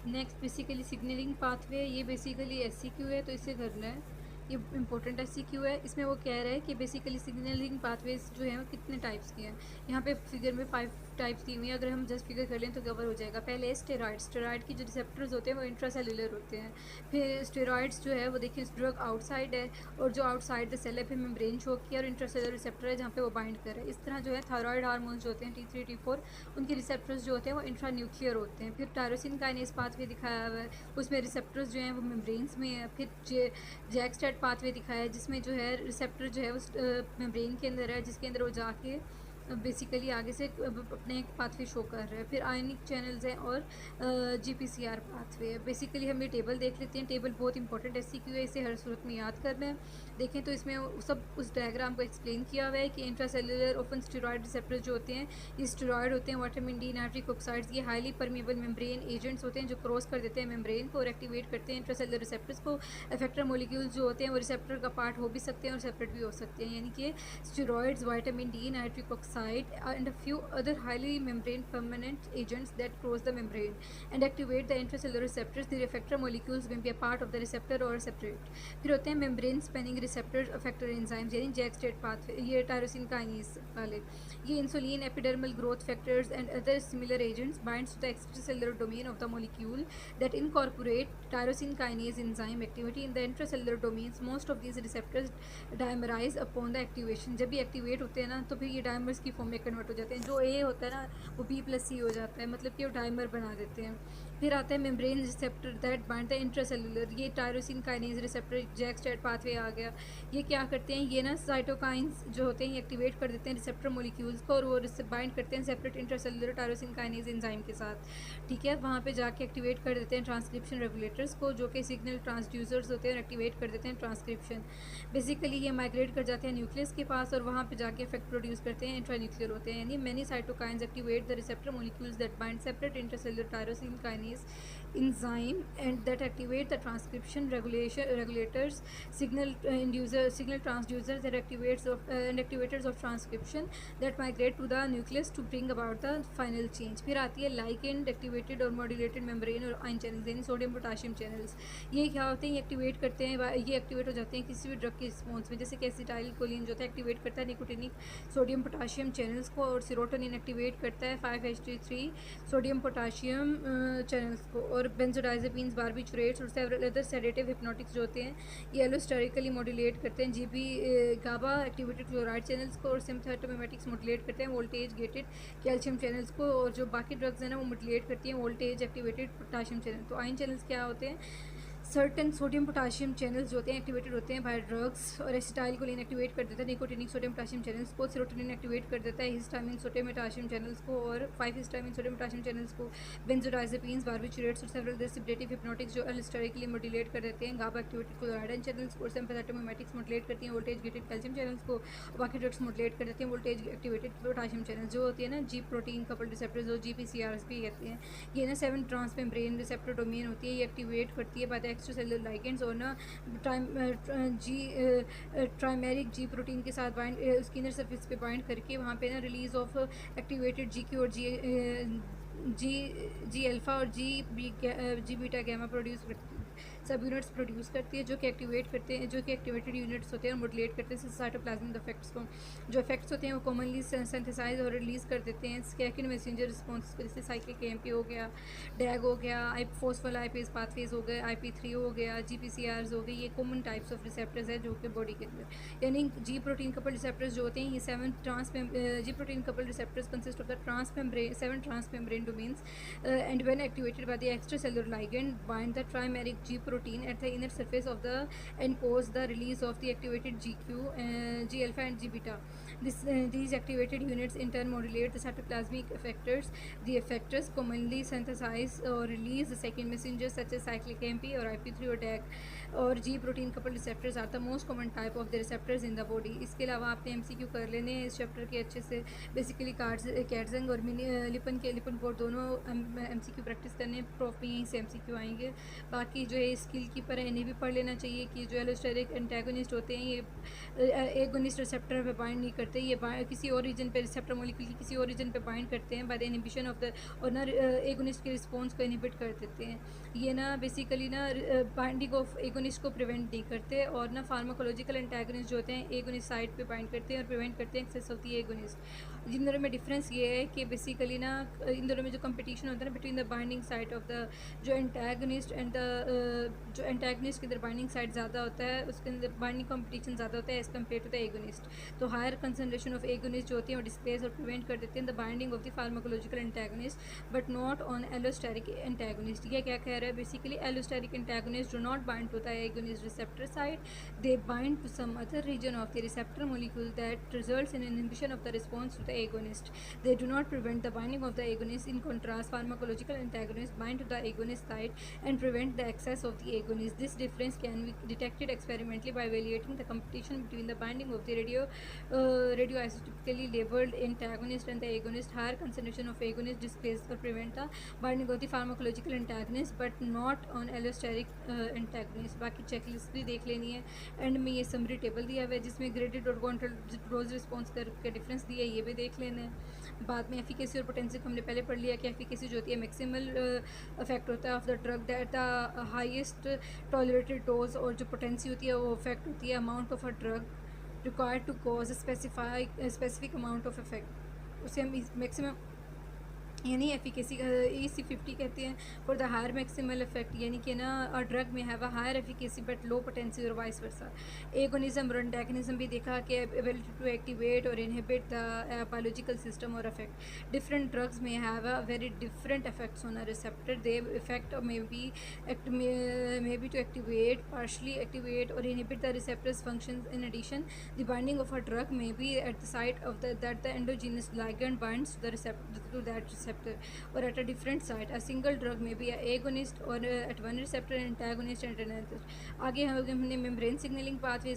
Next basically signalling pathway, ये basically SCQ है तो इसे करना है। ये इंपॉर्टेंट एससीक्यू है। इसमें वो कह रहा है कि बेसिकली सिग्नलिंग पाथवेज जो है वो कितने टाइप्स के हैं। यहाँ पे फिगर में 5 टाइप्स दी हुई हैं। अगर हम जस्ट फिगर कर लें तो कवर हो जाएगा। पहले स्टेरॉइड, स्टेरॉइड की जो रिसेप्टर्स होते हैं वो इंट्रासेलुलर होते हैं। फिर स्टेरॉइड्स जो है वो देखिए ड्रग आउटसाइड है, और जो आउटसाइड द सेल है फिर मेम्ब्रेन शो किया, और इंट्रासेलुलर रिसेप्टर है जहाँ पे वो बाइंड कर रहे हैं। इस तरह जो है थायराइड हार्मोन्स जो होते हैं T3 T4, उनके रिसेप्टर्स जो होते हैं वो इंट्रा न्यूक्लियर होते हैं। फिर टायरोसिन काइनेज पाथवे दिखाया हुआ है, उसमें रिसेप्टर्स जो हैं वो मेम्ब्रेन्स में है। फिर जैकस्टेट पाथवे दिखाया है जिसमें जो है रिसेप्टर जो है वो मेम्ब्रेन के अंदर है, जिसके अंदर वो जाके बेसिकली आगे से अपने एक पाथवे शो कर रहे हैं। फिर आयनिक चैनल्स हैं और GPCR पाथवे है। बेसिकली हम ये टेबल देख लेते हैं। टेबल बहुत इंपॉर्टेंट एससीक्यू है, इसे हर सूरत में याद करना है। देखें तो इसमें सब उस डायग्राम को एक्सप्लेन किया हुआ है कि इंट्रासेलुलर ओपन स्टेरॉइड रिसेप्टर्स जो होते हैं ये स्टेरॉइड होते हैं, विटामिन डी, नाइट्रिक ऑक्साइड्स, ये हाईली परमेबल मेम्ब्रेन एजेंट्स होते हैं जो क्रॉस कर देते हैं मेम्ब्रेन को और एक्टिवेट करते हैं इंट्रासेलुलर रिसेप्टर्स को। इफेक्टर मोलिक्यूल्स जो होते हैं वो रिसेप्टर का पार्ट हो भी सकते हैं और सेपरेट भी हो सकते हैं, यानी कि steroids, vitamin D, nitric oxide and a few other highly membrane permanent agents that cross the membrane and activate the intracellular receptors. The effector molecules may be a part of the receptor or separate. फिर होते हैं membrane spanning receptor effector enzymes, यानी JAK STAT pathway, ये tyrosine kinase वाले। ये insulin, epidermal growth factors and other similar agents binds to the extracellular domain of the molecule that incorporate tyrosine kinase enzyme activity in the intracellular domains. Most of these receptors dimerize upon the activation. जब भी activate होते हैं ना तो फिर ये dimers की form में कन्वर्ट हो जाते हैं। जो ए होता है ना वो B+C हो जाता है, मतलब कि वो डायमर बना देते हैं। फिर आता है membrane receptor that bind the intracellular, ये tyrosine kinase receptor, JAK STAT pathway आ गया। ये क्या करते हैं, ये ना साइटोकाइंस जो होते हैं ये एक्टिवेट कर देते हैं रिसेप्टर मोलिक्यूल्स को, और वो बाइंड करते हैं separate intracellular tyrosine kinase enzyme के साथ। ठीक है, वहाँ पे जाके एक्टिवेट कर देते हैं ट्रांसक्रिप्शन रेगुलेटर्स को, जो कि सिग्नल ट्रांसड्यूसर्स होते हैं, और एक्टिवेट कर देते हैं ट्रांसक्रिप्शन। बेसिकली ये माइग्रेट कर जाते हैं न्यूक्लियस के पास और वहाँ पे जाके इफेक्ट प्रोड्यूस करते हैं, इंट्रान्यूक्लियर होते हैं। यानी many cytokines activate the receptor molecules that bind separate intracellular tyrosine kinase enzyme and that activate the transcription regulators, signal transducers that activates and activators of transcription that migrate to the nucleus to bring about the final change. फिर आती है ligand activated और modulated membrane और ion channels, यानी sodium potassium channels. ये क्या होते हैं, ये एक्टिवेट करते हैं, ये एक्टिवेट हो जाते हैं किसी भी ड्रग के रिस्पॉन्स में, जैसे कि एसिटाइल कोलिन जो होता है एक्टिवेट करता है निकोटिनिक सोडियम पोटाशियम चैनल्स को, और सीरोटोनिन एक्टिवेट करता है 5-HT3 सोडियम पोटाशियम चैनल्स को, और बेंजोडाइजेपिन्स, बारबिचुरेट्स और सेवरल अदर सेडेटिव हिप्नोटिक्स जो होते हैं ये एलोस्टेरिकली मॉड्यूलेट करते हैं जीबी गाबा एक्टिवेटेड क्लोराइड चैनल्स को, और सिम्पथेटोमिमेटिक्स मॉड्यूलेट करते हैं वोल्टेज गेटेड कैल्शियम चैनल्स को, और जो बाकी ड्रग्स हैं ना वो मॉड्यूलेट करती हैं वोल्टेज एक्टिवेटेड पोटाशियम चैनल। तो आयन चैनल्स क्या होते हैं, सर्टन सोडियम पोटाशियम चैनल्स जो होते हैं एक्टिवेटेड होते हैं बाय ड्रग्स, और एसिटाइल कोलिन एक्टिवेट कर देता है निकोटिनिक सोडियम पोटाशियम चैनल्स को, सेरोटोनिन एक्टिवेट कर देता है हिस्टामिन सोडियम पोटाशियम चैनल्स को और 5 हिस्टामिन सोडियम पोटाशियम चैनल्स को, बेंजोडाइजेपिन्स, बारबिचुरेट्स और सेवरल सेडेटिव हिप्नोटिक्स जो एलोस्टेरिकली मॉड्यूलेट कर देते हैं गाबा एक्टिवेटेड क्लोराइड चैनल्स को, और सिम्पैथेटोमिमेटिक्स मॉड्यूलेट करती हैं वोल्टेज गेटेड कैल्शियम चैनल्स को, और बाकी ड्रग्स मॉड्यूलेट कर देते हैं वोल्टेज एक्टिवेटेड पोटाशियम चैनल्स जो होती है ना जी प्रोटीन कपल्ड रिसेप्टर्स जो GPCRs भी कहते हैं। ये ना 7 ट्रांसमेम्ब्रेन रिसेप्टर डोमेन होती है, ये एक्टिवेट करती है बाय द एक्स्ट्रासेलुलर लाइगेंड्स और ना ट्राइमेरिक जी प्रोटीन के साथ बाइंड उसकी इनर सर्फेस पे बाइंड करके वहाँ पे ना रिलीज ऑफ एक्टिवेटेड GQ और जी अल्फ़ा और जी बीटा गैमा प्रोड्यूस करती सब यूनिट्स प्रोड्यूस करती है, जो कि एक्टिवेट करते हैं, जो कि एक्टिवेटेड यूनिट्स होते हैं और मॉड्यूलेट करते हैं साइटोप्लाज्मिक इफेक्ट्स को। जो इफेक्ट्स होते हैं वो कॉमनली सिंथेसाइज और रिलीज़ कर देते हैं स्कैकिन मैसेंजर रिस्पॉन्स, जैसे साइक्लिक AMP हो गया, डैग हो गया, फोस्फोलाइपेज पाथवेज हो गए, IP3 हो गया, GPCRs हो गई। ये कॉमन टाइप्स ऑफ रिसेप्टर्स है जो कि बॉडी के अंदर, यानी जी प्रोटीन कपल रिसेप्टर्स जो होते हैं ये 7 जी protein couple receptors consist of the 7 transmembrane domains and when activated by the extracellular ligand bind the trimeric G protein at the inner surface of the and cause the release of the activated GQ, G alpha and G beta. These activated units in turn modulate the cytoplasmic effectors. The effectors commonly synthesize or release the second messengers such as cyclic AMP or IP3 or DAG और G protein coupled receptors are the most common type of the receptors in the body. इसके अलावा आपने MCQ कर लेने हैं इस chapter के अच्छे से, बेसिकली कैटजंग और लिपन पोर्ट दोनों MCQ प्रैक्टिस करने, प्रॉफ में यहीं से MCQ आएंगे। बाकी जो है स्किल कीपर है इन्हें भी पढ़ लेना चाहिए कि जो एलोस्टेरिक एंटागोनिस्ट होते हैं ये एगोनिस्ट रिसेप्टर पे बाइंड नहीं करते, ये किसी और रीजन पे रिसेप्टर मॉलिक्यूल की किसी और रीजन पे बाइंड करते हैं by the inhibition of the, और ना एगोनिस्ट के रिस्पॉन्स को इनहिबिट कर देते हैं। ये ना बेसिकली ना बाइंडिंग ऑफ एगोनिस्ट को प्रिवेंट नहीं करते, और ना फार्माकोलॉजिकल एंटागोनिस्ट जो होते हैं एगोनिस्ट साइड पे बाइंड करते हैं और प्रिवेंट करते हैं एक्सेस ऑफ द एगोनिस्ट। इन दोनों में डिफरेंस ये है कि बेसिकली ना इन दोनों में जो कंपटीशन होता है ना between the binding side of the जो एंटागनिस्ट एंड द जो एंटागनिस्ट के अंदर बाइंडिंग साइड ज़्यादा होता है, उसके अंदर बाइंडिंग कंपटीशन ज़्यादा होता है as compared to the agonist. तो हायर कंसनट्रेशन ऑफ एगोनिस्ट जो होती है वो डिस्प्लेस और प्रिवेंट कर देते हैं the binding of the pharmacological antagonist but not on allosteric antagonist. ये क्या कह रहा है basically, allosteric antagonist do not bind to the agonist receptor side, they bind to some other region of the receptor molecule that results in inhibition of the response to the agonist. They do not prevent the binding of the agonist. In contrast, pharmacological antagonists bind to the agonist site and prevent the access of the agonist. This difference can be detected experimentally by evaluating the competition between the binding of the radioisotopically labeled antagonist and the agonist. Higher concentration of agonist displays or prevent the binding of the pharmacological antagonist but not on allosteric antagonist. बाकी checklist भी देख लेनी है। And में ये summary table दिया हुआ है जिसमें ग्रेडेड और रोज रिस्पॉन्स करके डिफरेंस दिया है, ये भी देख लेना है। बाद में एफिकेसी और पोटेंसी को हमने पहले पढ़ लिया कि एफिकेसी जो होती है मैक्सिमल इफेक्ट होता है of the drug that the highest tolerated dose, और जो पोटेंसी होती है वो इफेक्ट होती है amount of a drug required to cause specific amount of effect, उसे हम मैक्सिमम यानी एफिकेसी EC50 कहते हैं for the higher maximal effect, यानी कि ना और ड्रग में have a higher efficacy but low potency और वाइस वर्सा। एगोनिज्म और एंटागोनिज्म भी देखा कि एबिलिटी टू एक्टिवेट और इनहिबिट द बायोलॉजिकल सिस्टम और effect. Different drugs may have a very different effects on a receptor, they effect may be to activate partially activate और inhibit the receptors function. In addition the binding of a drug may be at the site of that the endogenous ligand binds to the receptor to that receptor or at a different site. A single drug may be an agonist or at one receptor and antagonist at another. आगे हमने membrane signalling pathways